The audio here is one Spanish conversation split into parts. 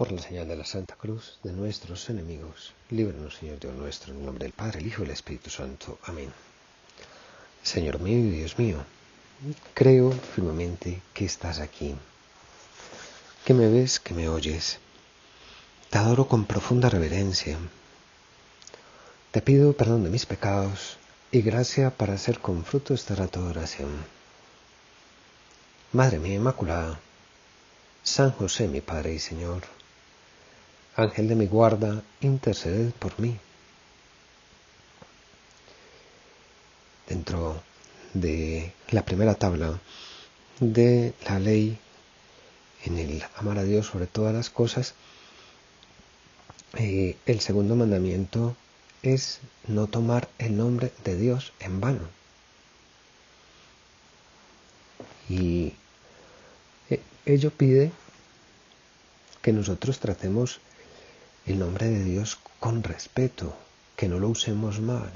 Por la señal de la Santa Cruz de nuestros enemigos, líbranos, Señor Dios nuestro, en el nombre del Padre, el Hijo y el Espíritu Santo. Amén. Señor mío y Dios mío, creo firmemente que estás aquí, que me ves, que me oyes. Te adoro con profunda reverencia. Te pido perdón de mis pecados y gracia para hacer con fruto esta grata oración. Madre mía Inmaculada, San José, mi Padre y Señor, Ángel de mi guarda, interceded por mí. Dentro de la primera tabla de la ley, en el amar a Dios sobre todas las cosas, el segundo mandamiento es no tomar el nombre de Dios en vano. Y ello pide que nosotros tratemos el nombre de Dios con respeto, que no lo usemos mal,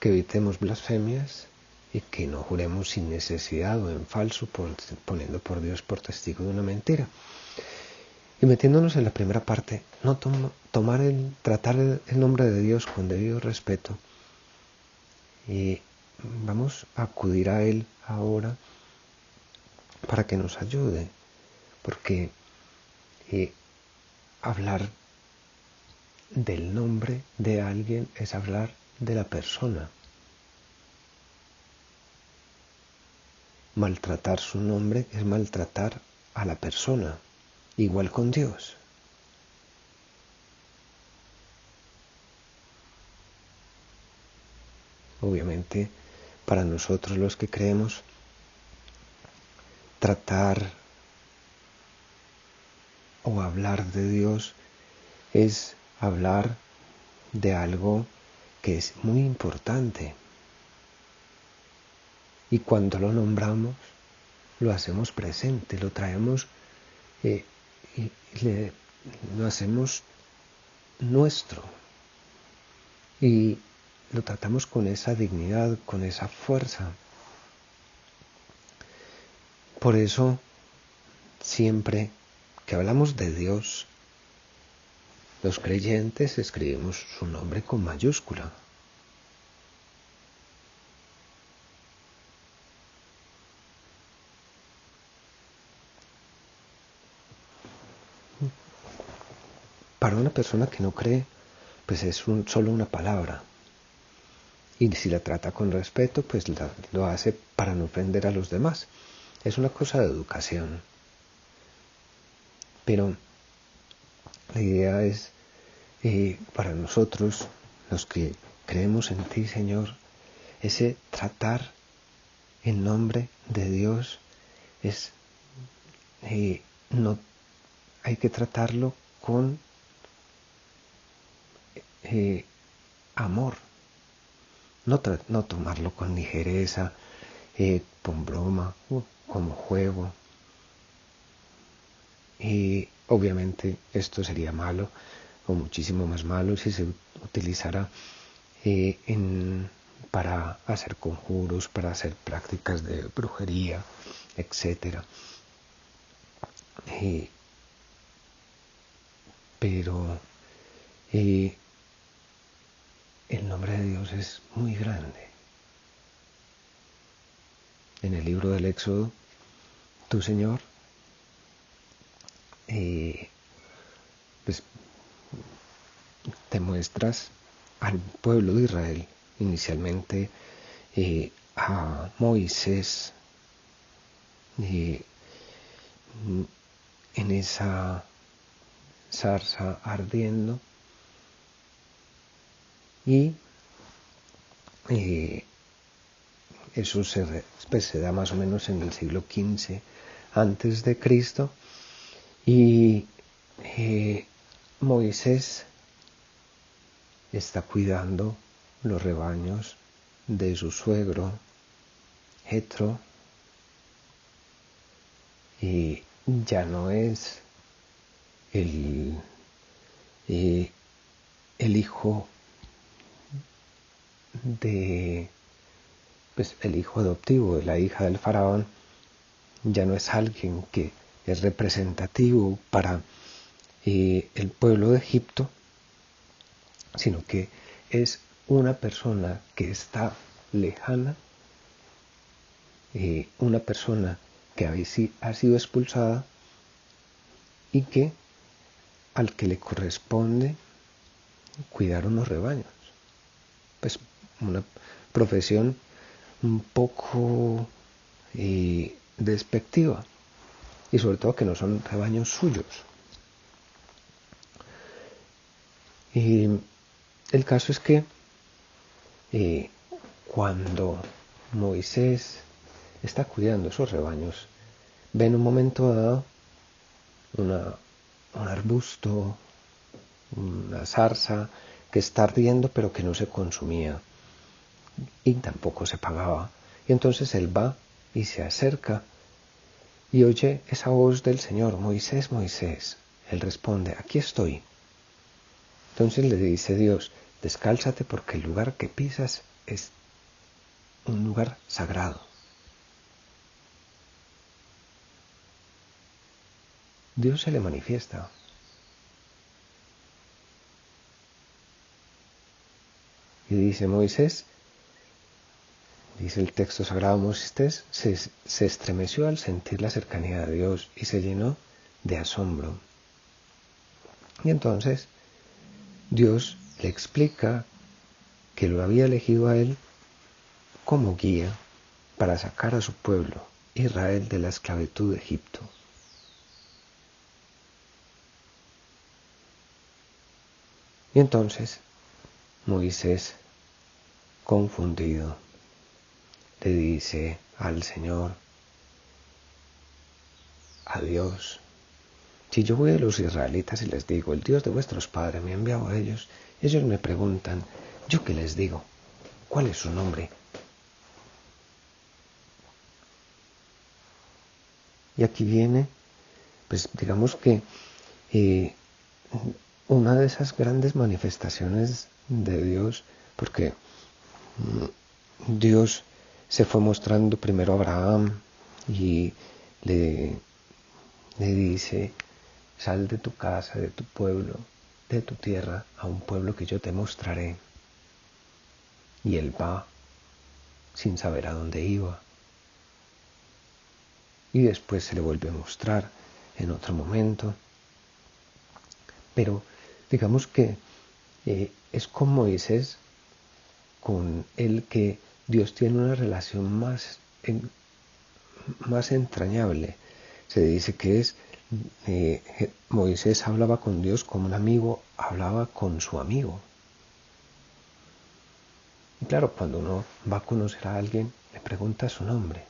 que evitemos blasfemias y que no juremos sin necesidad o en falso, poniendo por Dios por testigo de una mentira. Y metiéndonos en la primera parte, no tratar el nombre de Dios con debido respeto. Y vamos a acudir a Él ahora para que nos ayude, porque hablar del nombre de alguien es hablar de la persona. Maltratar su nombre es maltratar a la persona, igual con Dios. Obviamente, para nosotros los que creemos, tratar o hablar de Dios es hablar de algo que es muy importante. Y cuando lo nombramos, lo hacemos presente, lo traemos y lo hacemos nuestro. Y lo tratamos con esa dignidad, con esa fuerza. Por eso, siempre que hablamos de Dios, los creyentes escribimos su nombre con mayúscula. Para una persona que no cree, pues es solo una palabra. Y si la trata con respeto, pues lo hace para no ofender a los demás. Es una cosa de educación. Pero la idea es, para nosotros, los que creemos en ti, Señor, ese tratar en nombre de Dios es, no hay que tratarlo con amor, no tomarlo con ligereza, con broma, como juego. Y obviamente esto sería malo, o muchísimo más malo, si se utilizara para hacer conjuros, para hacer prácticas de brujería, etc. Pero el nombre de Dios es muy grande. En el libro del Éxodo, tú, Señor, pues te muestras al pueblo de Israel, inicialmente a Moisés, en esa zarza ardiendo, y eso se da más o menos en el siglo XV antes de Cristo, y Moisés está cuidando los rebaños de su suegro Jetro, y ya no es el hijo el hijo adoptivo de la hija del faraón, ya no es alguien que es representativo para el pueblo de Egipto, sino que es una persona que está lejana, una persona que ha sido expulsada y que al que le corresponde cuidar unos rebaños. Pues una profesión un poco despectiva, y sobre todo que no son rebaños suyos. Y el caso es que cuando Moisés está cuidando esos rebaños, ve en un momento dado un arbusto, una zarza que está ardiendo pero que no se consumía y tampoco se pagaba. Y entonces él va y se acerca y oye esa voz del Señor: Moisés, Moisés. Él responde: aquí estoy. Entonces le dice Dios: descálzate, porque el lugar que pisas es un lugar sagrado. Dios se le manifiesta. Y dice Moisés, dice el texto sagrado, Moisés se estremeció al sentir la cercanía de Dios y se llenó de asombro. Y entonces Dios le explica que lo había elegido a él como guía para sacar a su pueblo, Israel, de la esclavitud de Egipto. Y entonces Moisés, confundido, le dice al Señor, a Dios: si yo voy a los israelitas y les digo, el Dios de vuestros padres me ha enviado a ellos, ellos me preguntan, ¿yo qué les digo? ¿Cuál es su nombre? Y aquí viene, pues digamos que una de esas grandes manifestaciones de Dios, porque Dios se fue mostrando primero a Abraham y le dice: sal de tu casa, de tu pueblo, de tu tierra, a un pueblo que yo te mostraré. Y él va sin saber a dónde iba. Y después se le vuelve a mostrar en otro momento. Pero digamos que es con Moisés con el que Dios tiene una relación más entrañable. Se dice que Moisés hablaba con Dios como un amigo hablaba con su amigo. Y claro, cuando uno va a conocer a alguien, le pregunta su nombre.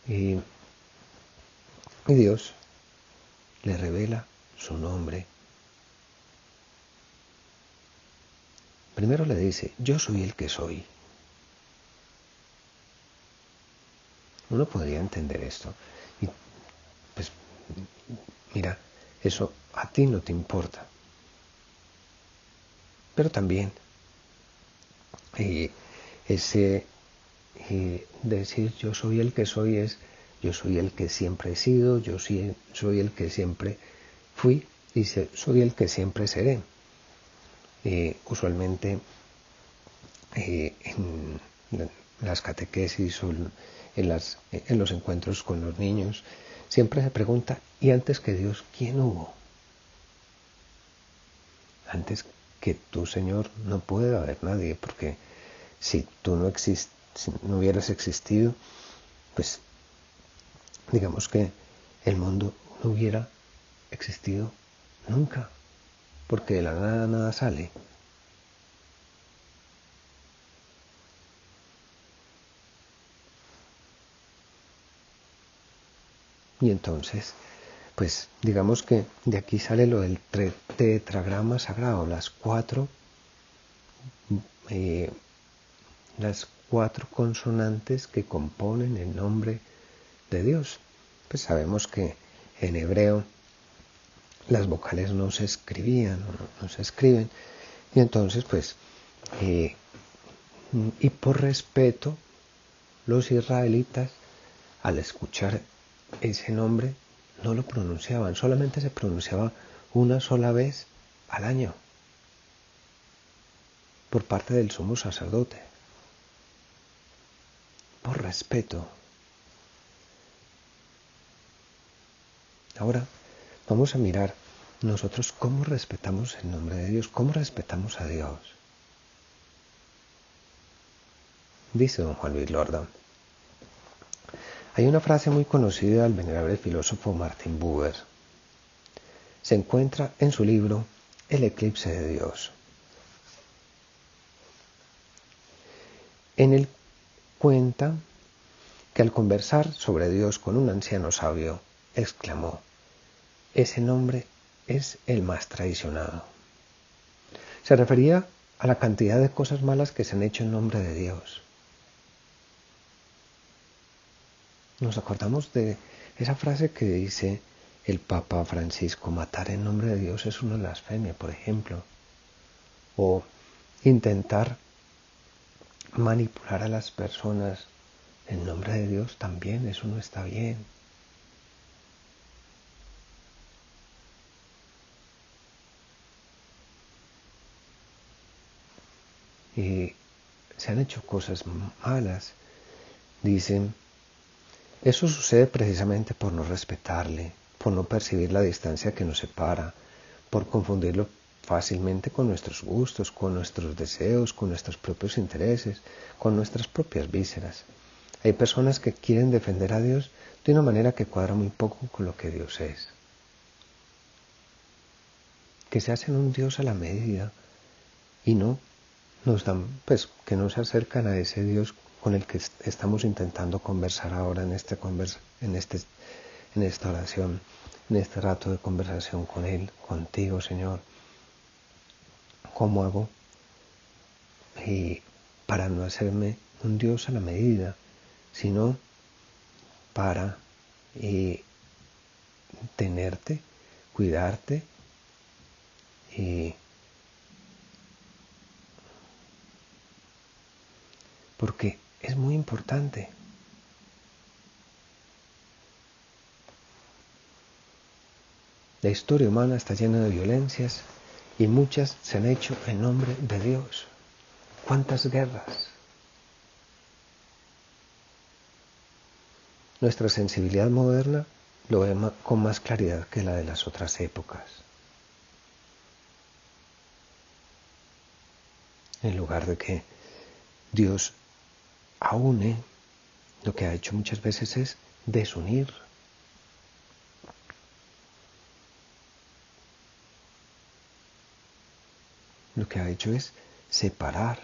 Y Dios le revela su nombre. Primero le dice: yo soy el que soy. Uno podría entender esto. Y pues, mira, eso a ti no te importa. Pero también ese decir yo soy el que soy es: yo soy el que siempre he sido, yo soy el que siempre fui y soy el que siempre seré. Usualmente en las catequesis o en los encuentros con los niños siempre se pregunta: ¿y antes que Dios quién hubo? Antes que tú, Señor, no puede haber nadie, porque si tú si no hubieras existido, pues digamos que el mundo no hubiera existido nunca, porque de la nada nada sale. Y entonces, pues digamos que de aquí sale lo del tetragrama sagrado, las cuatro consonantes que componen el nombre de Dios. Pues sabemos que en hebreo las vocales no se escribían, no se escriben, y entonces pues Y por respeto, los israelitas, al escuchar ese nombre, no lo pronunciaban, solamente se pronunciaba una sola vez al año por parte del sumo sacerdote. Por respeto. Ahora vamos a mirar nosotros cómo respetamos el nombre de Dios, cómo respetamos a Dios. Dice don Juan Luis Lorda. Hay una frase muy conocida del venerable filósofo Martin Buber. Se encuentra en su libro El eclipse de Dios. En él cuenta que al conversar sobre Dios con un anciano sabio, exclamó: ese nombre es el más traicionado. Se refería a la cantidad de cosas malas que se han hecho en nombre de Dios. Nos acordamos de esa frase que dice el Papa Francisco: matar en nombre de Dios es una blasfemia, por ejemplo. O intentar manipular a las personas en nombre de Dios también, eso no está bien. Y se han hecho cosas malas. Dicen, eso sucede precisamente por no respetarle, por no percibir la distancia que nos separa, por confundirlo fácilmente con nuestros gustos, con nuestros deseos, con nuestros propios intereses, con nuestras propias vísceras. Hay personas que quieren defender a Dios de una manera que cuadra muy poco con lo que Dios es. Que se hacen un Dios a la medida y no nos dan, que no se acercan a ese Dios con el que estamos intentando conversar ahora en esta oración, en este rato de conversación con Él, contigo, Señor. ¿Cómo hago? Y para no hacerme un Dios a la medida, sino para tenerte, cuidarte y porque es muy importante. La historia humana está llena de violencias y muchas se han hecho en nombre de Dios. ¿Cuántas guerras? Nuestra sensibilidad moderna lo ve con más claridad que la de las otras épocas. En lugar de que Dios aúne, lo que ha hecho muchas veces es desunir. Lo que ha hecho es separar.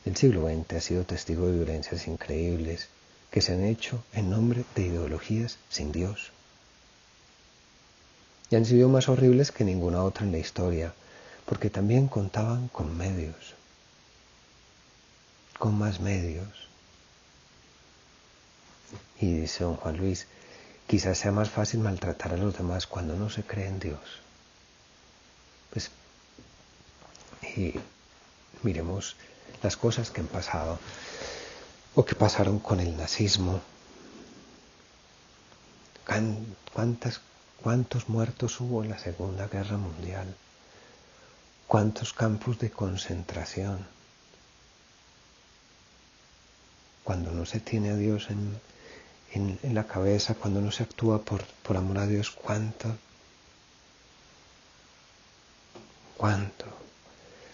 El siglo XX ha sido testigo de violencias increíbles que se han hecho en nombre de ideologías sin Dios. Y han sido más horribles que ninguna otra en la historia, porque también contaban con medios, con más medios. Y dice don Juan Luis, quizás sea más fácil maltratar a los demás cuando no se cree en Dios. Y miremos las cosas que han pasado o que pasaron con el nazismo. ¿Cuántos muertos hubo en la Segunda Guerra Mundial? ¿Cuántos campos de concentración? Cuando no se tiene a Dios en la cabeza, cuando no se actúa por amor a Dios, ¿cuánto?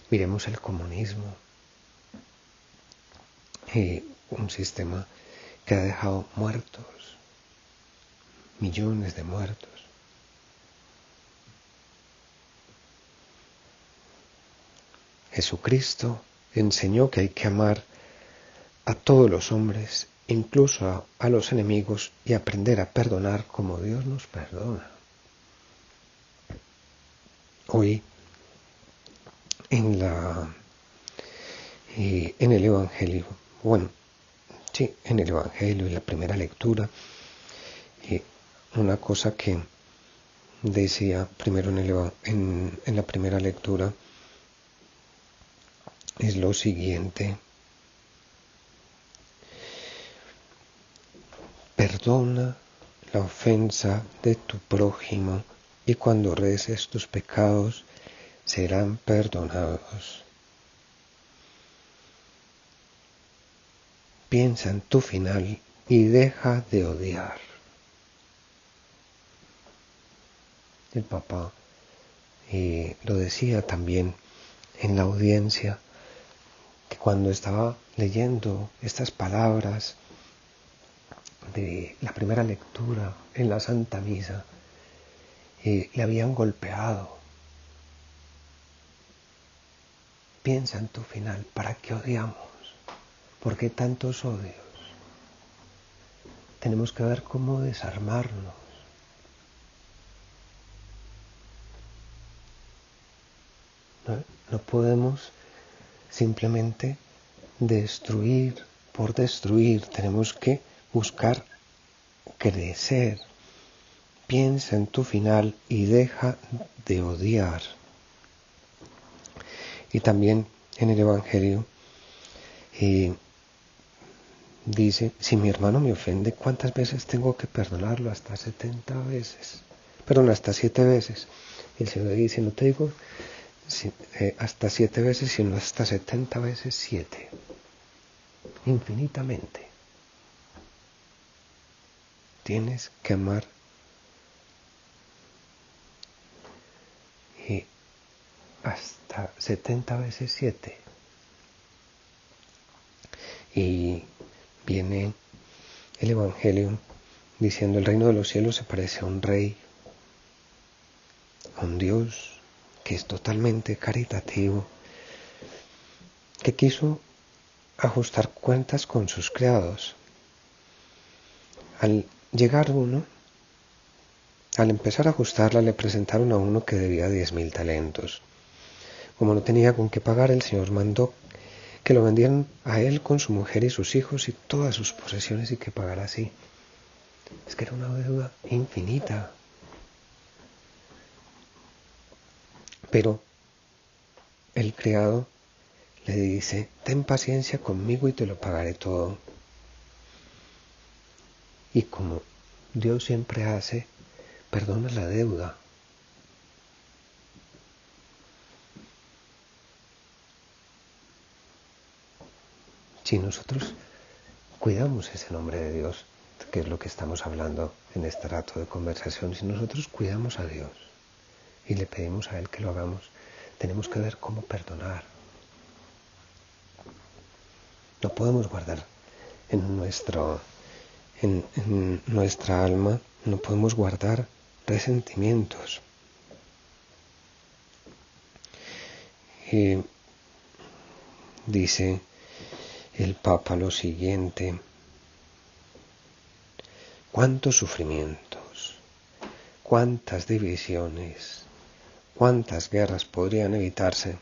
Miremos el comunismo. Y un sistema que ha dejado muertos, millones de muertos. Jesucristo enseñó que hay que amar a todos los hombres, incluso a los enemigos, y aprender a perdonar como Dios nos perdona. Hoy, en el Evangelio, en el Evangelio, en la primera lectura, una cosa que decía primero en la primera lectura es lo siguiente: perdona la ofensa de tu prójimo y cuando reces tus pecados serán perdonados. Piensa en tu final y deja de odiar. El Papa lo decía también en la audiencia, que cuando estaba leyendo estas palabras de la primera lectura en la Santa Misa, le habían golpeado. Piensa en tu final, ¿para qué odiamos? ¿Por qué tantos odios? Tenemos que ver cómo desarmarnos. No podemos simplemente destruir por destruir, tenemos que buscar crecer. Piensa en tu final y deja de odiar. Y también en el Evangelio dice, si mi hermano me ofende, ¿cuántas veces tengo que perdonarlo? Hasta 70 veces. Perdón, hasta 7 veces. Y el Señor dice, no te digo hasta 7 veces, sino hasta 70 veces 7. Infinitamente. Tienes que amar hasta 70 veces 7. Y viene el Evangelio diciendo, el reino de los cielos se parece a un rey, a un Dios que es totalmente caritativo, que quiso ajustar cuentas con sus criados. Al llegar uno, al empezar a ajustarla, le presentaron a uno que debía 10.000 talentos. Como no tenía con qué pagar, el Señor mandó que lo vendieran a él con su mujer y sus hijos y todas sus posesiones y que pagara así. Es que era una deuda infinita. Pero el criado le dice, ten paciencia conmigo y te lo pagaré todo. Y como Dios siempre hace, perdona la deuda. Si nosotros cuidamos ese nombre de Dios, que es lo que estamos hablando en este rato de conversación, si nosotros cuidamos a Dios y le pedimos a Él que lo hagamos, tenemos que ver cómo perdonar. No podemos guardar en nuestra alma, no podemos guardar resentimientos. Y dice el Papa lo siguiente: cuántos sufrimientos, cuántas divisiones, cuántas guerras podrían evitarse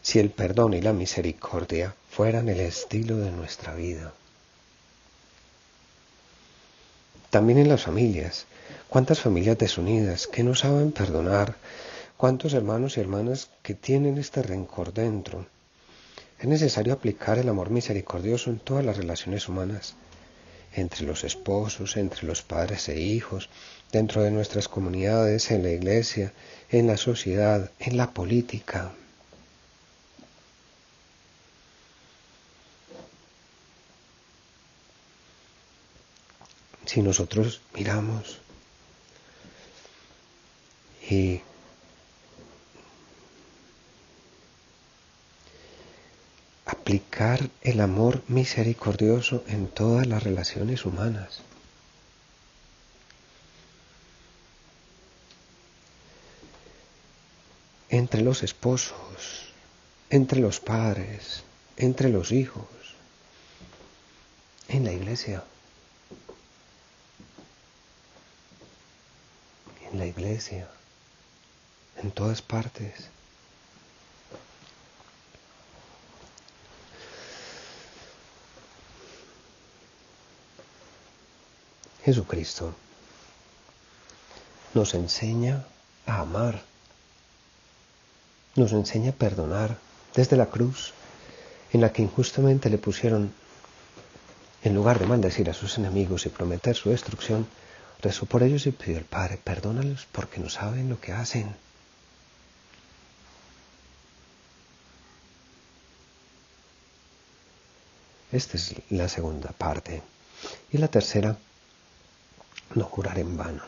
si el perdón y la misericordia fueran el estilo de nuestra vida. También en las familias, cuántas familias desunidas que no saben perdonar, cuántos hermanos y hermanas que tienen este rencor dentro. Es necesario aplicar el amor misericordioso en todas las relaciones humanas, entre los esposos, entre los padres e hijos, dentro de nuestras comunidades, en la iglesia, en la sociedad, en la política. Si nosotros miramos y aplicar el amor misericordioso en todas las relaciones humanas. Entre los esposos, entre los padres, entre los hijos, en la iglesia. En la iglesia, en todas partes. Jesucristo nos enseña a amar, nos enseña a perdonar desde la cruz, en la que injustamente le pusieron, en lugar de maldecir a sus enemigos y prometer su destrucción, rezó por ellos y pidió al Padre, perdónalos porque no saben lo que hacen. Esta es la segunda parte. Y la tercera, no jurar en vano.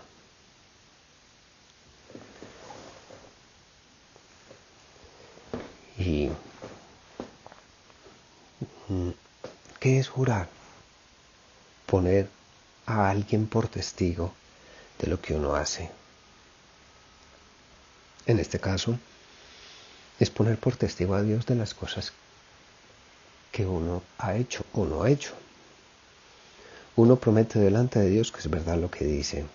¿Y qué es jurar? Poner a alguien por testigo de lo que uno hace. En este caso, es poner por testigo a Dios de las cosas que uno ha hecho o no ha hecho. Uno promete delante de Dios que es verdad lo que dice.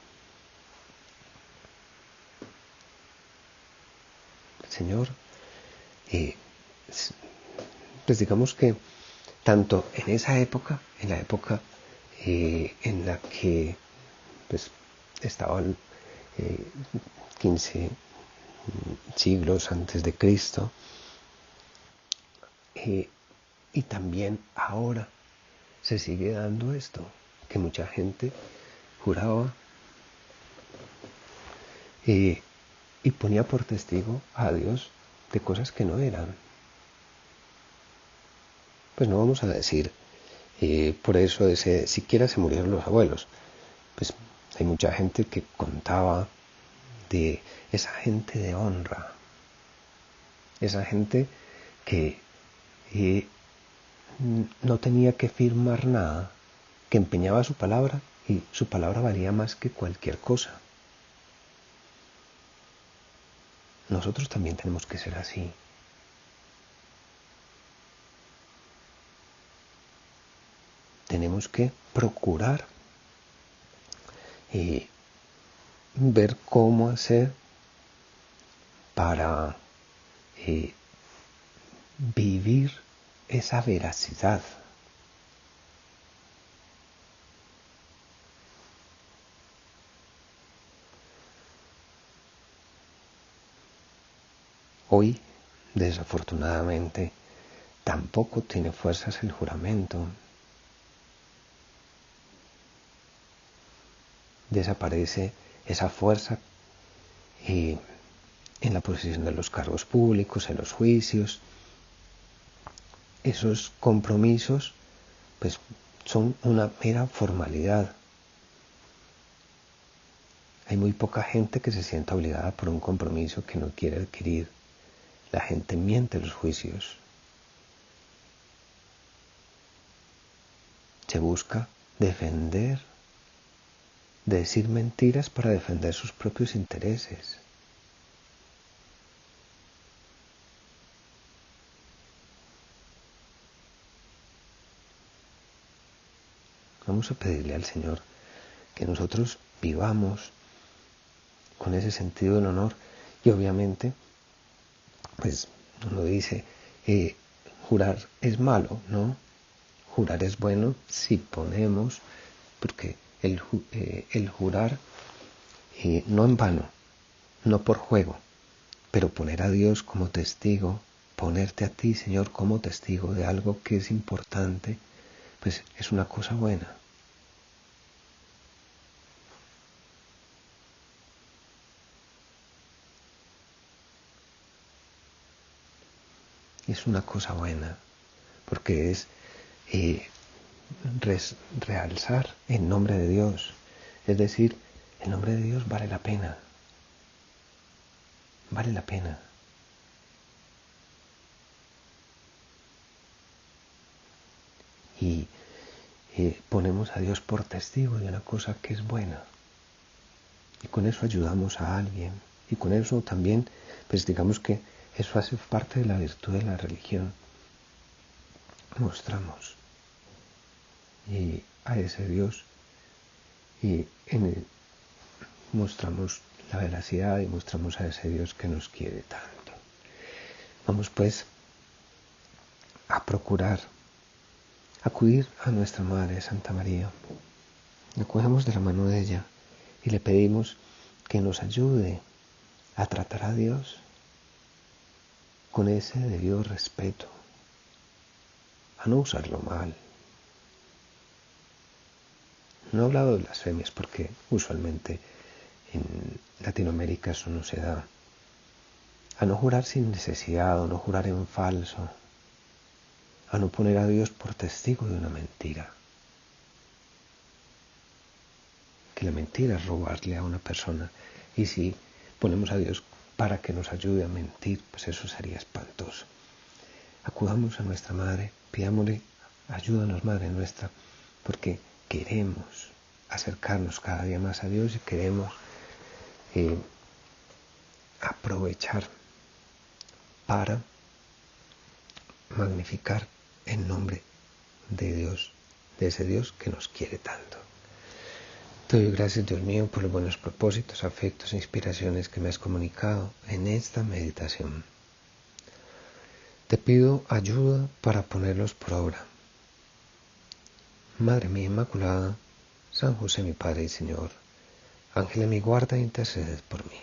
Señor, pues digamos que tanto en esa época, en la época en la que pues, estaban 15 siglos antes de Cristo, y también ahora se sigue dando esto, que mucha gente juraba y ponía por testigo a Dios de cosas que no eran. Pues no vamos a decir, por eso siquiera se murieron los abuelos. Pues hay mucha gente que contaba de esa gente de honra, esa gente que no tenía que firmar nada, que empeñaba su palabra y su palabra valía más que cualquier cosa. Nosotros también tenemos que ser así. Tenemos que procurar ver cómo hacer para vivir esa veracidad. Hoy, desafortunadamente, tampoco tiene fuerzas el juramento. Desaparece esa fuerza en la posición de los cargos públicos, en los juicios. Esos compromisos pues son una mera formalidad. Hay muy poca gente que se sienta obligada por un compromiso que no quiere adquirir. La gente miente en los juicios. Se busca defender, decir mentiras para defender sus propios intereses. Vamos a pedirle al Señor que nosotros vivamos con ese sentido del honor y obviamente, pues uno dice, jurar es malo, ¿no? Jurar es bueno si ponemos, porque el jurar no en vano, no por juego, pero poner a Dios como testigo, ponerte a ti, Señor, como testigo de algo que es importante, pues es una cosa buena. Es una cosa buena, porque es realzar el nombre de Dios. Es decir, el nombre de Dios vale la pena. Vale la pena. Y ponemos a Dios por testigo de una cosa que es buena. Y con eso ayudamos a alguien. Y con eso también, pues digamos que eso hace parte de la virtud de la religión. Mostramos a ese Dios y mostramos la veracidad y mostramos a ese Dios que nos quiere tanto. Vamos pues a procurar acudir a nuestra Madre Santa María. La cogemos de la mano de ella y le pedimos que nos ayude a tratar a Dios con ese debido respeto, a no usarlo mal. No he hablado de blasfemias porque usualmente en Latinoamérica eso no se da. A no jurar sin necesidad, a no jurar en falso, a no poner a Dios por testigo de una mentira. Que la mentira es robarle a una persona, y si ponemos a Dios para que nos ayude a mentir, pues eso sería espantoso. Acudamos a nuestra Madre, pidámosle, ayúdanos Madre nuestra, porque queremos acercarnos cada día más a Dios y queremos aprovechar para magnificar el nombre de Dios, de ese Dios que nos quiere tanto. Te doy gracias, Dios mío, por los buenos propósitos, afectos e inspiraciones que me has comunicado en esta meditación. Te pido ayuda para ponerlos por obra. Madre mía Inmaculada, San José mi Padre y Señor, Ángel de mi guarda, interceded por mí.